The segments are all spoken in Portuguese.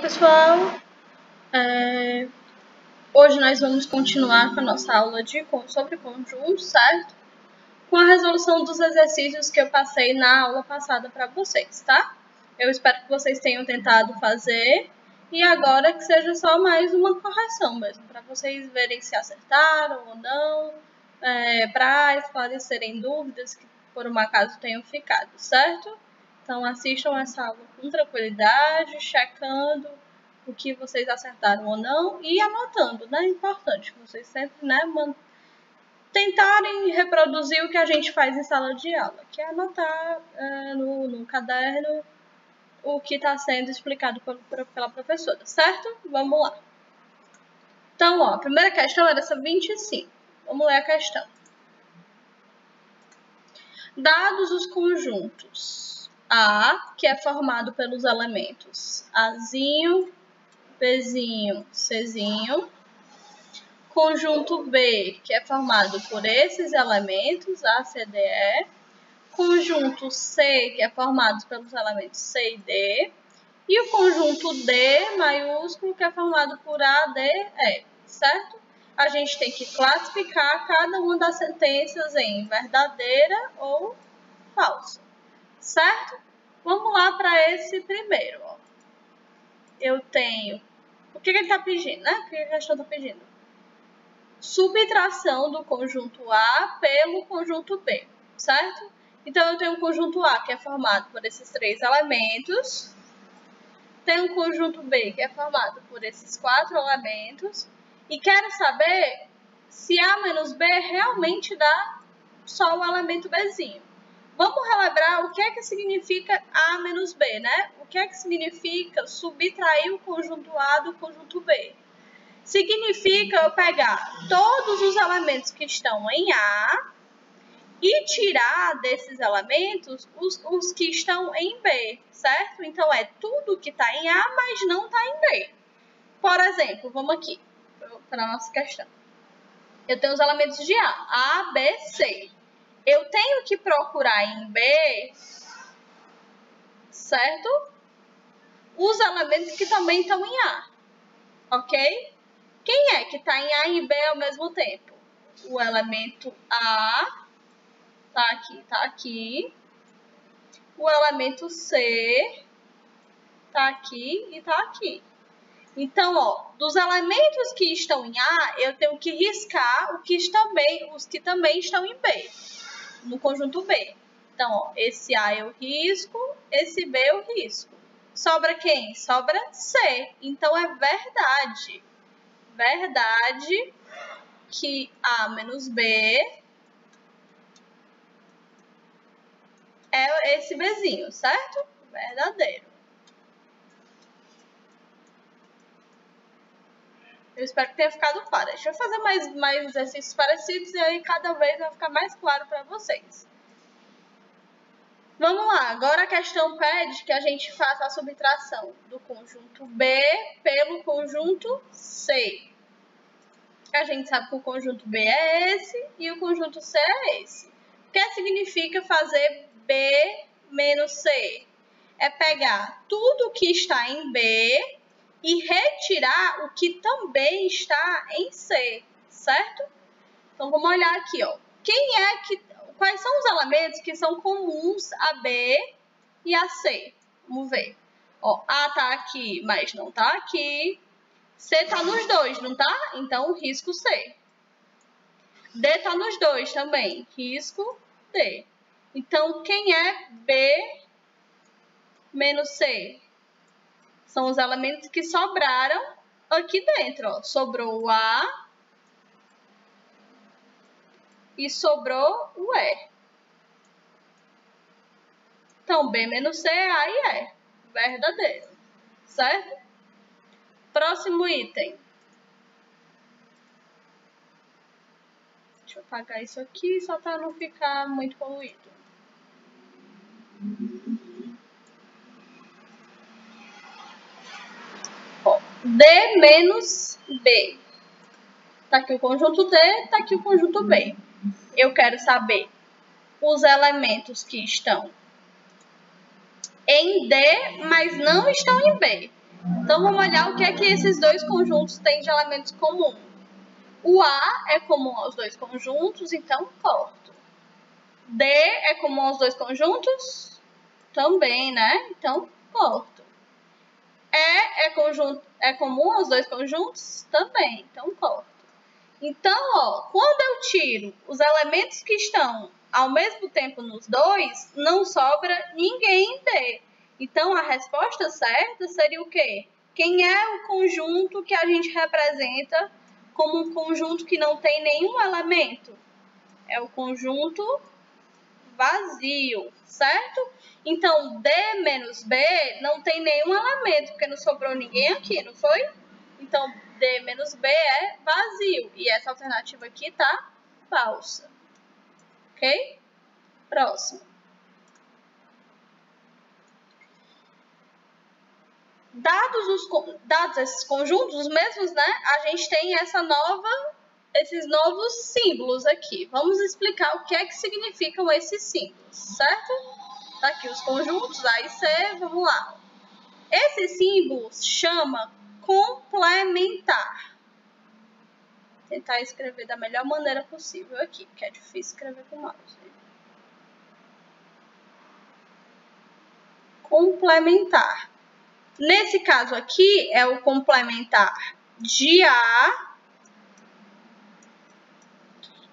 pessoal, hoje nós vamos continuar com a nossa aula sobre conjuntos, certo? Com a resolução dos exercícios que eu passei na aula passada para vocês, tá? Eu espero que vocês tenham tentado fazer e agora que seja só mais uma correção mesmo, para vocês verem se acertaram ou não, para esclarecerem dúvidas que por um acaso tenham ficado, certo? Então assistam essa aula com tranquilidade, checando o que vocês acertaram ou não e anotando, né? É importante vocês sempre, tentarem reproduzir o que a gente faz em sala de aula, que é anotar no caderno o que está sendo explicado pela professora, certo? Vamos lá. Então, a primeira questão era essa 25. Vamos ler a questão. Dados os conjuntos A, que é formado pelos elementos Azinho, Bzinho, Czinho. Conjunto B, que é formado por esses elementos, A, C, D, E. Conjunto C, que é formado pelos elementos C e D. E o conjunto D maiúsculo, que é formado por A, D, E, certo? A gente tem que classificar cada uma das sentenças em verdadeira ou falsa, certo? Vamos lá para esse primeiro. Ó. Eu tenho... O que ele está pedindo, né? O que a questão está pedindo? Subtração do conjunto A pelo conjunto B, certo? Então, eu tenho o conjunto A, que é formado por esses três elementos. Tenho o conjunto B, que é formado por esses quatro elementos. E quero saber se A menos B realmente dá só o elemento Bzinho. Vamos relembrar o que é que significa A menos B, né? O que é que significa subtrair o conjunto A do conjunto B? Significa eu pegar todos os elementos que estão em A e tirar desses elementos os que estão em B, certo? Então, é tudo que está em A, mas não está em B. Por exemplo, vamos aqui para a nossa questão. Eu tenho os elementos de A, B, C. Eu tenho que procurar em B, certo? Os elementos que também estão em A, ok? Quem é que está em A e B ao mesmo tempo? O elemento A tá aqui. O elemento C tá aqui e tá aqui. Então, ó, dos elementos que estão em A, eu tenho que riscar os que também estão em B, no conjunto B. Então, ó, esse A eu risco, esse B eu risco. Sobra quem? Sobra C. Então, é verdade. Verdade que A menos B é esse Bzinho, certo? Verdadeiro. Eu espero que tenha ficado claro. Deixa eu fazer mais exercícios parecidos e aí cada vez vai ficar mais claro para vocês. Vamos lá. Agora a questão pede que a gente faça a subtração do conjunto B pelo conjunto C. A gente sabe que o conjunto B é esse e o conjunto C é esse. O que significa fazer B menos C? É pegar tudo que está em B e retirar o que também está em C, certo? Então, vamos olhar aqui, ó. Quais são os elementos que são comuns a B e a C? Vamos ver. Ó, A tá aqui, mas não tá aqui. C tá nos dois, não tá? Então, risco C. D tá nos dois também. Risco D. Então, quem é B menos C? São os elementos que sobraram aqui dentro. Ó. Sobrou o A e sobrou o E. Então, B menos C, A e E. Verdadeiro. Certo? Próximo item. Deixa eu apagar isso aqui só para não ficar muito poluído. Ó, D menos B. Tá aqui o conjunto D, tá aqui o conjunto B. Eu quero saber os elementos que estão em D, mas não estão em B. Então, vamos olhar o que é que esses dois conjuntos têm de elementos comuns. O A é comum aos dois conjuntos, então corto. D é comum aos dois conjuntos? Também, né? Então, corto. É comum aos dois conjuntos? Também, então corto. Então, ó, quando eu tiro os elementos que estão ao mesmo tempo nos dois, não sobra ninguém em D. Então, a resposta certa seria o quê? Quem é o conjunto que a gente representa como um conjunto que não tem nenhum elemento? É o conjunto vazio, certo? Então, D menos B não tem nenhum elemento, porque não sobrou ninguém aqui, não foi? Então, D menos B é vazio. E essa alternativa aqui tá falsa. Ok? Próximo. Dados esses conjuntos, os mesmos, né? A gente tem esses novos símbolos aqui. Vamos explicar o que é que significam esses símbolos, certo? Tá aqui os conjuntos A e C, vamos lá. Esse símbolo chama complementar. Vou tentar escrever da melhor maneira possível aqui, porque é difícil escrever com mouse. Complementar. Nesse caso aqui, é o complementar de A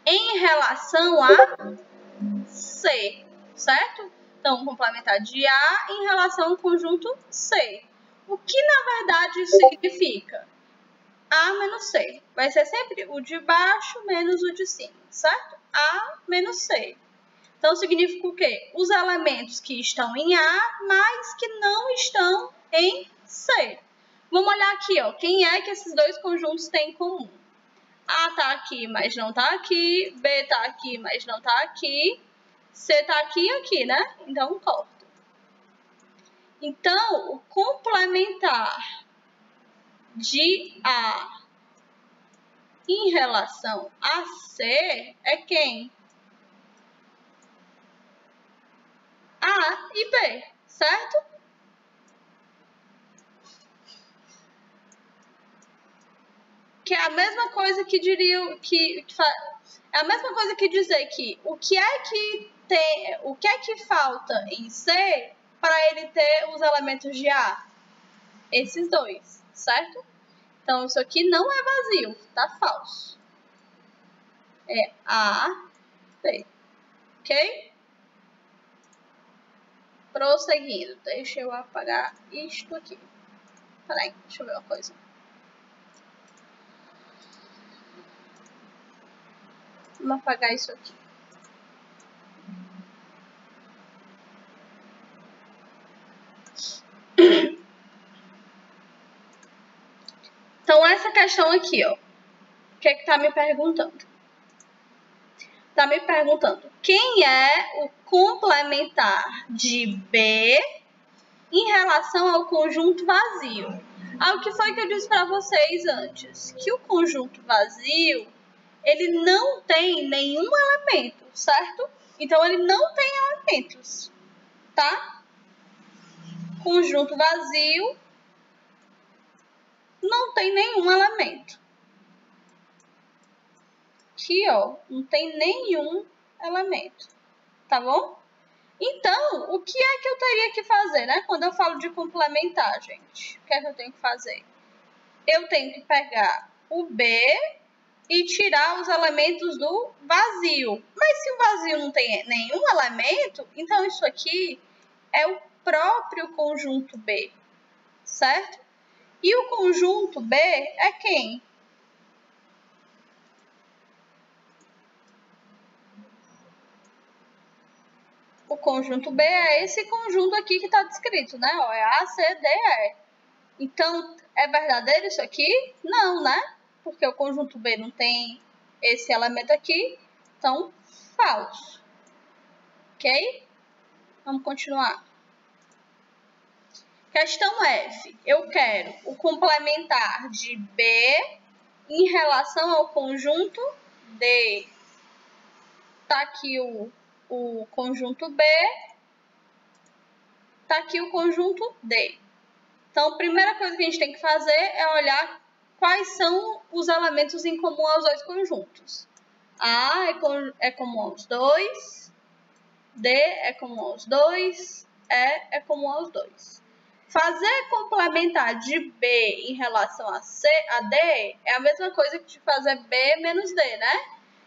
em relação a C, certo? Então, complementar de A em relação ao conjunto C. O que, na verdade, isso significa? A menos C. Vai ser sempre o de baixo menos o de cima, certo? A menos C. Então, significa o quê? Os elementos que estão em A, mas que não estão em C. Vamos olhar aqui, ó. Quem é que esses dois conjuntos têm em comum? A tá aqui, mas não tá aqui. B tá aqui, mas não tá aqui. C tá aqui e aqui, né? Então, corta. Então, o complementar de A em relação a C é quem? A e B, certo? Que é a mesma coisa que diria é a mesma coisa que dizer que o que é que falta em C para ele ter os elementos de A? Esses dois, certo? Então isso aqui não é vazio, tá falso. É A, B, ok? Prosseguindo, deixa eu apagar isto aqui. Peraí, deixa eu ver uma coisa. Vamos apagar isso aqui. Então, essa questão aqui, ó. O que é que tá me perguntando? Tá me perguntando quem é o complementar de B em relação ao conjunto vazio. O que foi que eu disse para vocês antes? Que o conjunto vazio, ele não tem nenhum elemento, certo? Então, ele não tem elementos, tá? Conjunto vazio não tem nenhum elemento. Aqui, ó, não tem nenhum elemento, tá bom? Então, o que é que eu teria que fazer, né? Quando eu falo de complementar, gente, o que é que eu tenho que fazer? Eu tenho que pegar o B e tirar os elementos do vazio. Mas se o vazio não tem nenhum elemento, então isso aqui é o próprio conjunto B, certo? E o conjunto B é quem? O conjunto B é esse conjunto aqui que está descrito, né? Ó, é A, C, D, E. Então, é verdadeiro isso aqui? Não, né? Porque o conjunto B não tem esse elemento aqui. Então, falso. Ok? Vamos continuar. Questão F. Eu quero o complementar de B em relação ao conjunto D. Tá aqui o conjunto B. Tá aqui o conjunto D. Então, a primeira coisa que a gente tem que fazer é olhar quais são os elementos em comum aos dois conjuntos. A é comum aos dois, D é comum aos dois, E é comum aos dois. Fazer complementar de B em relação a D é a mesma coisa que de fazer B menos D, né?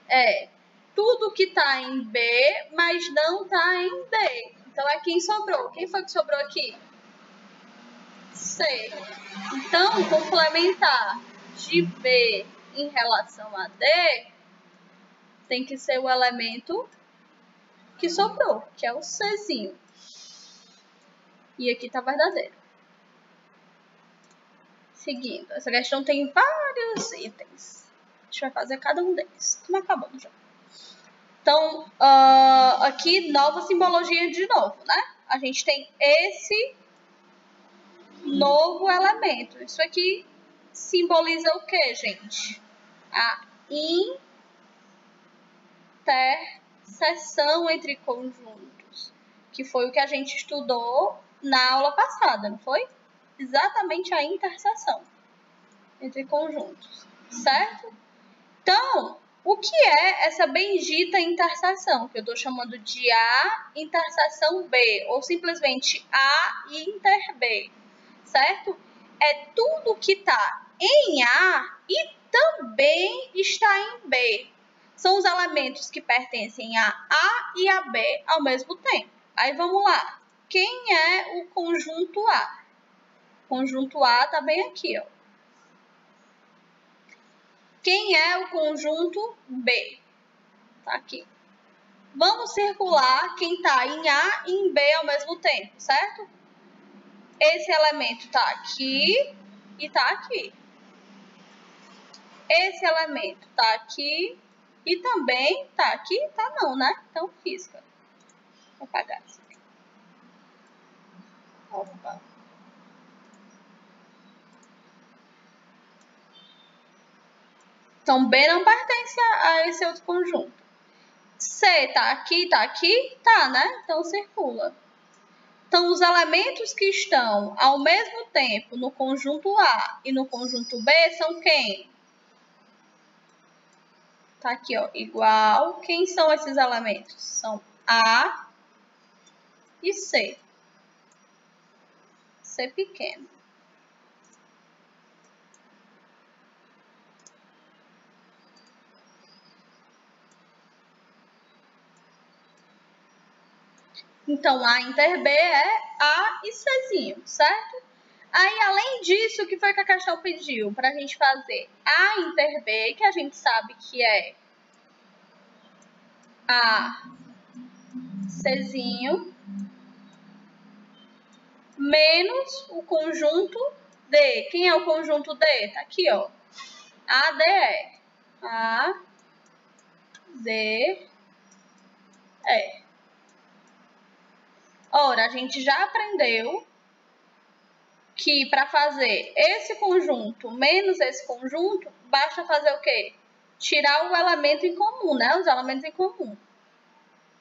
É tudo que está em B, mas não está em D. Então, é quem sobrou. Quem foi que sobrou aqui? C. Então, complementar de B em relação a D tem que ser o elemento que sobrou, que é o Czinho. E aqui está verdadeiro. Seguindo, essa questão tem vários itens. A gente vai fazer cada um deles. Estamos acabando já. Então, aqui, nova simbologia de novo, né? A gente tem esse novo elemento. Isso aqui simboliza o que, gente? A interseção entre conjuntos, que foi o que a gente estudou na aula passada, não foi? Exatamente a interseção entre conjuntos, certo? Então, o que é essa bendita interseção, que eu estou chamando de A interseção B, ou simplesmente A inter B, certo? É tudo que está em A e também está em B. São os elementos que pertencem a A e a B ao mesmo tempo. Aí vamos lá. Quem é o conjunto A? O conjunto A está bem aqui, ó. Quem é o conjunto B? Tá aqui. Vamos circular quem está em A e em B ao mesmo tempo, certo? Esse elemento está aqui e está aqui. Esse elemento está aqui e também está aqui, tá não, né? Então, risca. Vou apagar isso aqui. Opa. Então, B não pertence a esse outro conjunto. C tá aqui, tá, né? Então, circula. Então, os elementos que estão ao mesmo tempo no conjunto A e no conjunto B são quem? Tá aqui, ó, igual. Quem são esses elementos? São A e C. C pequeno. Então, A inter B é A e Czinho, certo? Aí, além disso, o que foi que a questão pediu? Para a gente fazer A inter B, que a gente sabe que é A Czinho, menos o conjunto D. Quem é o conjunto D? Tá aqui, ó. ADE. ADE. Ora, a gente já aprendeu que para fazer esse conjunto menos esse conjunto, basta fazer o quê? Tirar o elemento em comum, né? Os elementos em comum.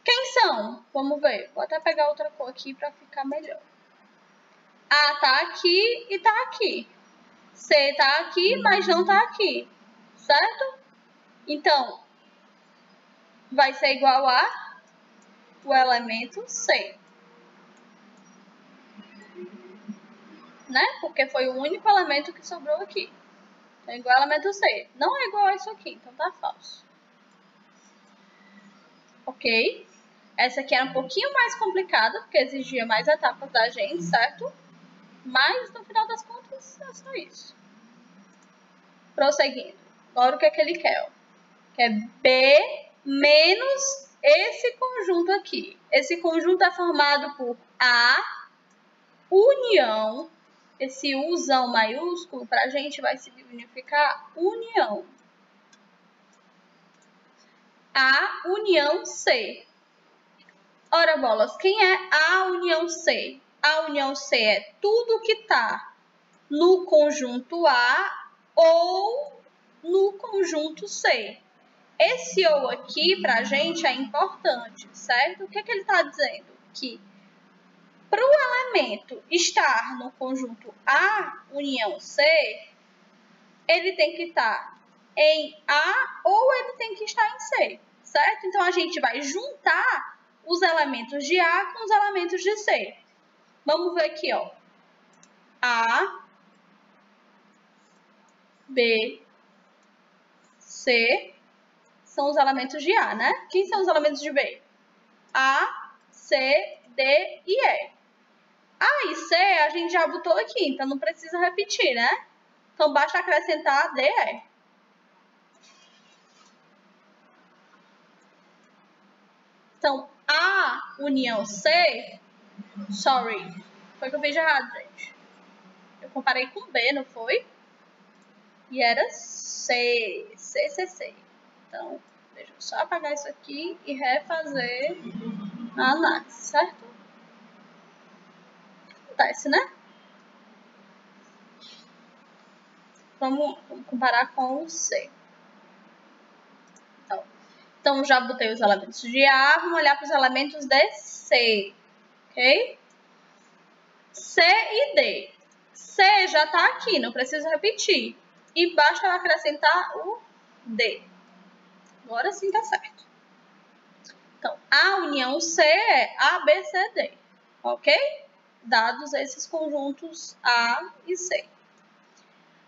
Quem são? Vamos ver. Vou até pegar outra cor aqui para ficar melhor. A tá aqui e tá aqui. C tá aqui, mas não tá aqui. Certo? Então, vai ser igual a o elemento C. Né? Porque foi o único elemento que sobrou aqui. É igual ao elemento C. Não é igual a isso aqui, então tá falso. Ok? Essa aqui era um pouquinho mais complicada, porque exigia mais etapas da gente, certo? Mas, no final das contas, é só isso. Prosseguindo. Agora, o que é que ele quer? Ó? Quer B menos esse conjunto aqui. Esse conjunto é formado por A união. Esse Uzão maiúsculo, para a gente, vai significar união. A união C. Ora, bolas, quem é A união C? A união C é tudo que está no conjunto A ou no conjunto C. Esse ou aqui, para a gente, é importante, certo? O que é que ele está dizendo? Que Para o elemento estar no conjunto A união C, ele tem que estar em A ou ele tem que estar em C, certo? Então, a gente vai juntar os elementos de A com os elementos de C. Vamos ver aqui, ó. A, B, C são os elementos de A, né? Quem são os elementos de B? A, C, D e E. A e C a gente já botou aqui, então não precisa repetir, né? Então, basta acrescentar D e E. Então, A união C... Sorry, foi que eu fiz de errado, gente. Eu comparei com B, não foi? E era C. C. Então, deixa eu só apagar isso aqui e refazer a análise, certo? Acontece, né? Vamos comparar com o C. Então, já botei os elementos de A, vamos olhar para os elementos de C, ok? C e D. C já está aqui, não preciso repetir. E basta acrescentar o D. Agora sim está certo. Então, A união C é A, B, C, D, ok? Dados esses conjuntos A e C.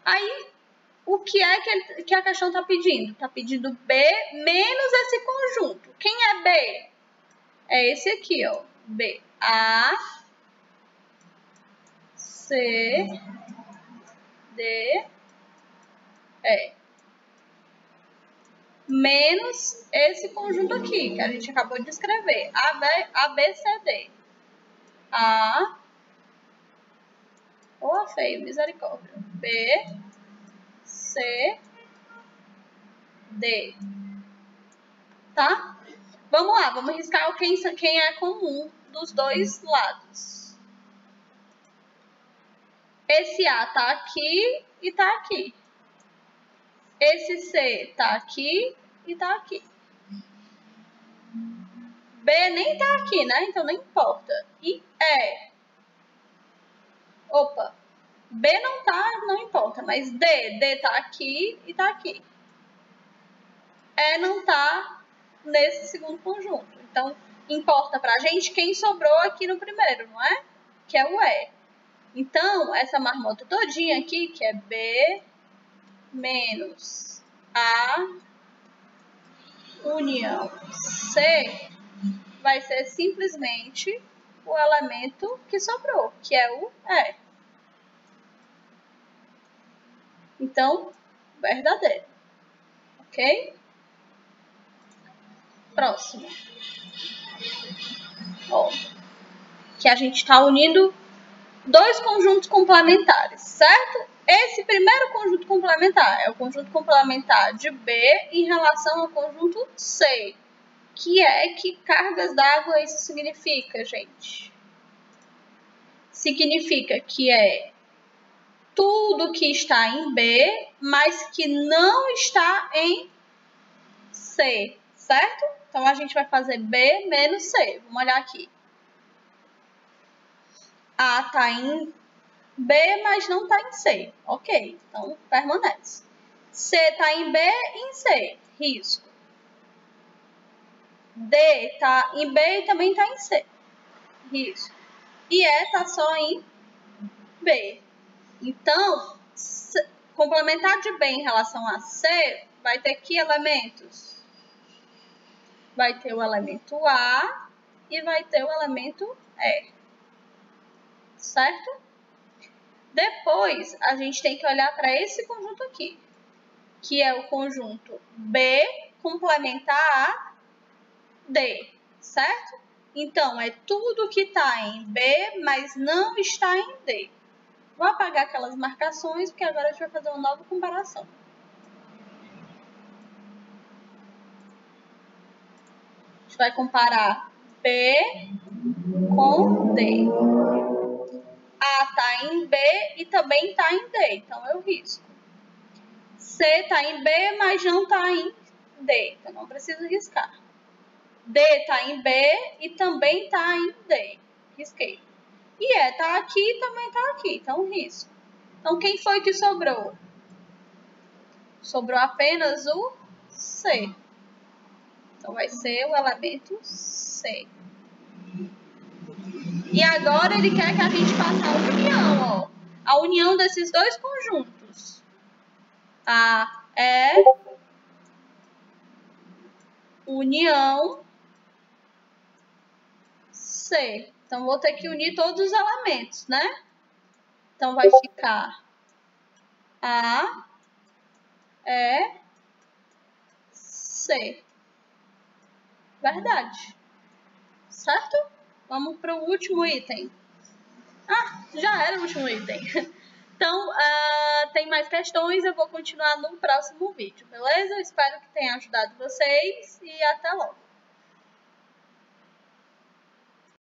Aí, o que é que a questão está pedindo? Está pedindo B menos esse conjunto. Quem é B? É esse aqui, ó. B. A, C, D, E. Menos esse conjunto aqui, que a gente acabou de escrever. A, B, C, D. A. Oh, feio, misericórdia. B, C, D. Tá? Vamos lá, vamos riscar quem é comum dos dois lados. Esse A tá aqui e tá aqui. Esse C tá aqui e tá aqui. B nem tá aqui, né? Então não importa. E E. Opa. B não tá, não importa. Mas D tá aqui e tá aqui. E não tá nesse segundo conjunto. Então, importa pra gente quem sobrou aqui no primeiro, não é? Que é o E. Então, essa marmota todinha aqui, que é B menos A união C, vai ser simplesmente o elemento que sobrou, que é o E. Então, verdadeiro. Ok? Próximo. Ó, que a gente está unindo dois conjuntos complementares, certo? Esse primeiro conjunto complementar é o conjunto complementar de B em relação ao conjunto C. Que cargas d'água isso significa, gente? Significa que é tudo que está em B, mas que não está em C, certo? Então, a gente vai fazer B menos C. Vamos olhar aqui. A está em B, mas não está em C. Ok, então permanece. C está em B e em C. Risco. D está em B e também está em C. Risco. E E está só em B. Então, complementar de B em relação a C vai ter que elementos? Vai ter o elemento A e vai ter o elemento E. Certo? Depois, a gente tem que olhar para esse conjunto aqui, que é o conjunto B complementar a D, certo? Então, é tudo que está em B, mas não está em D. Vou apagar aquelas marcações, porque agora a gente vai fazer uma nova comparação. A gente vai comparar B com D. A está em B e também está em D, então eu risco. C está em B, mas não está em D, então não preciso riscar. D está em B e também está em D, risquei. E E tá aqui, também tá aqui, então risco. Então, quem foi que sobrou? Sobrou apenas o C. Então, vai ser o elemento C. E agora ele quer que a gente faça a união, ó. A união desses dois conjuntos. A é união C. Então, vou ter que unir todos os elementos, né? Então, vai ficar A é C. Verdade. Certo? Vamos para o último item. Ah, já era o último item. Então, tem mais questões, eu vou continuar no próximo vídeo, beleza? Eu espero que tenha ajudado vocês e até logo.